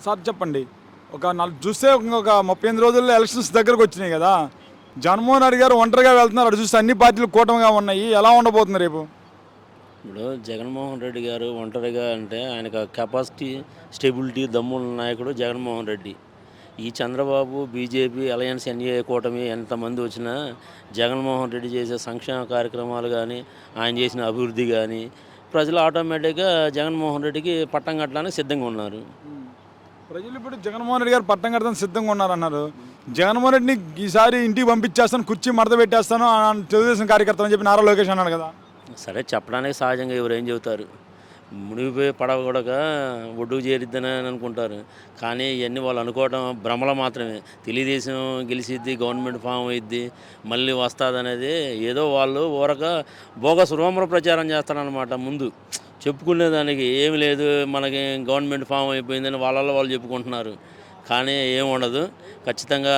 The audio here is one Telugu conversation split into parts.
సార్ చెప్పండి. చూస్తే ఒక 38 రోజుల్లో ఎలక్షన్స్ దగ్గరకు వచ్చినాయి కదా. జగన్మోహన్ రెడ్డి గారు ఒంటరిగా వెళ్తున్నారు. అటు చూస్తే అన్ని పార్టీలు కూటమిగా ఉన్నాయి. ఎలా ఉండబోతుంది రేపు? ఇప్పుడు జగన్మోహన్ రెడ్డి గారు ఒంటరిగా అంటే ఆయనకు కెపాసిటీ, స్టెబిలిటీ, దమ్మున్న నాయకుడు జగన్మోహన్ రెడ్డి. ఈ చంద్రబాబు, బీజేపీ, అలయన్స్, ఎన్డీఏ కూటమి ఎంతమంది వచ్చినా జగన్మోహన్ రెడ్డి చేసే సంక్షేమ కార్యక్రమాలు కానీ, ఆయన చేసిన అభివృద్ధి కానీ ప్రజలు ఆటోమేటిక్గా జగన్మోహన్ రెడ్డికి పట్టం కట్టడానికి సిద్ధంగా ఉన్నారు. ప్రజలు ఇప్పుడు జగన్మోహన్ రెడ్డి గారు పట్టం కట్టడానికి సిద్ధంగా ఉన్నారన్నారు. జగన్మోహన్ రెడ్డిని ఈసారి ఇంటికి పంపించేస్తాను, కుర్చీ మడత పెట్టేస్తాను తెలుగుదేశం కార్యకర్త అని చెప్పి నారా లోకేష్ అన్నాడు కదా. సరే, చెప్పడానికి సహజంగా ఎవరు ఏం చెబుతారు. మునిగిపోయి పడవ కూడా ఒడ్డుకు చేరిద్దని అనుకుంటారు. కానీ ఇవన్నీ వాళ్ళు అనుకోవడం భ్రమలు మాత్రమే. తెలుగుదేశం గెలిచిద్ది, గవర్నమెంట్ ఫామ్ అయ్యిద్ది, మళ్ళీ వస్తుంది అనేది ఏదో వాళ్ళు ఊరక బోగస్ రూమర్ ప్రచారం చేస్తారనమాట. ముందు చెప్పుకునేదానికి ఏమి లేదు, మనకి గవర్నమెంట్ ఫామ్ అయిపోయిందని వాళ్ళల్లో వాళ్ళు చెప్పుకుంటున్నారు. కానీ ఏమి ఉండదు. ఖచ్చితంగా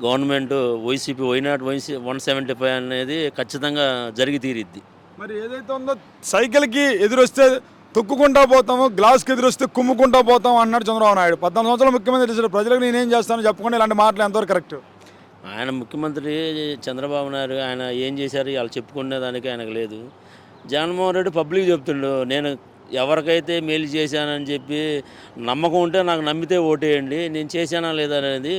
గవర్నమెంట్ వైసీపీ వైనాట్ 175 అనేది ఖచ్చితంగా జరిగి తీరిద్ది. మరి ఏదైతే ఉందో సైకిల్కి ఎదురొస్తే తొక్కుకుంటా పోతాము, గ్లాస్కి ఎదురొస్తే కుమ్ముకుంటా పోతాం అన్నాడు చంద్రబాబు నాయుడు. 14 సంవత్సరాలు ముఖ్యమంత్రి చేశారు. ప్రజలకు నేనేం చేస్తాను చెప్పకుండా ఇలాంటి మాటలు ఎంతవరకు కరెక్ట్? ఆయన ముఖ్యమంత్రి చంద్రబాబు నాయుడు ఆయన ఏం చేశారు వాళ్ళు చెప్పుకునేదానికి ఆయనకు లేదు. జగన్మోహన్ రెడ్డి పబ్లిక్ చెప్తుండు, నేను ఎవరికైతే మేలు చేశానని చెప్పి నమ్మకం ఉంటే నాకు నమ్మితే ఓటేయండి, నేను చేశానా లేదా అనేది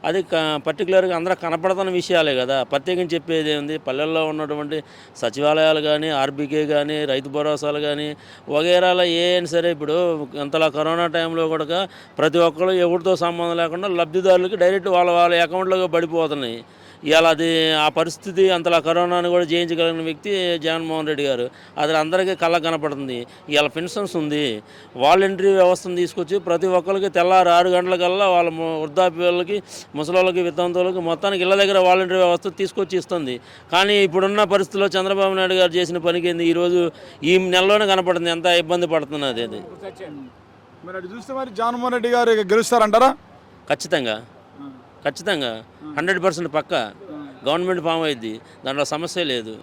అది పర్టికులర్గా అందరూ కనపడుతున్న విషయాలే కదా. ప్రత్యేకించి చెప్పేది ఉంది. పల్లెల్లో ఉన్నటువంటి సచివాలయాలు కానీ, ఆర్బీకే కానీ, రైతు భరోసాలు కానీ వగేరాల అయినా సరే ఇప్పుడు అంతలా కరోనా టైంలో కూడా ప్రతి ఒక్కరు ఎవరితో సంబంధం లేకుండా లబ్ధిదారులకి డైరెక్ట్ వాళ్ళ అకౌంట్లోకి పడిపోతున్నాయి. ఇవాళ అది ఆ పరిస్థితి అంతలా కరోనాను కూడా జయించగలిగిన వ్యక్తి జగన్మోహన్ రెడ్డి గారు. అది అందరికీ కళ్ళకు కనపడుతుంది. ఇవాళ పెన్షన్స్ ఉంది, వాలంటరీ వ్యవస్థను తీసుకొచ్చి ప్రతి ఒక్కరికి తెల్లారి 6 గంటలకల్లా వాళ్ళ వృద్ధాప్యులకి, ముసలిళ్ళకి, వితంతువులకి మొత్తానికి ఇళ్ళ దగ్గర వాలంటరీ వ్యవస్థ తీసుకొచ్చి ఇస్తుంది. కానీ ఇప్పుడున్న పరిస్థితుల్లో చంద్రబాబు నాయుడు గారు చేసిన పనికి ఈరోజు ఈ నెలలోనే కనపడుతుంది ఎంత ఇబ్బంది పడుతున్నది అది. మరి అటు చూస్తే మరి జగన్మోహన్ రెడ్డి గారు గెలుస్తారంటారా? ఖచ్చితంగా 100% పక్కా గవర్నమెంట్ ఫామ్ అయింది, దాంట్లో సమస్య లేదు.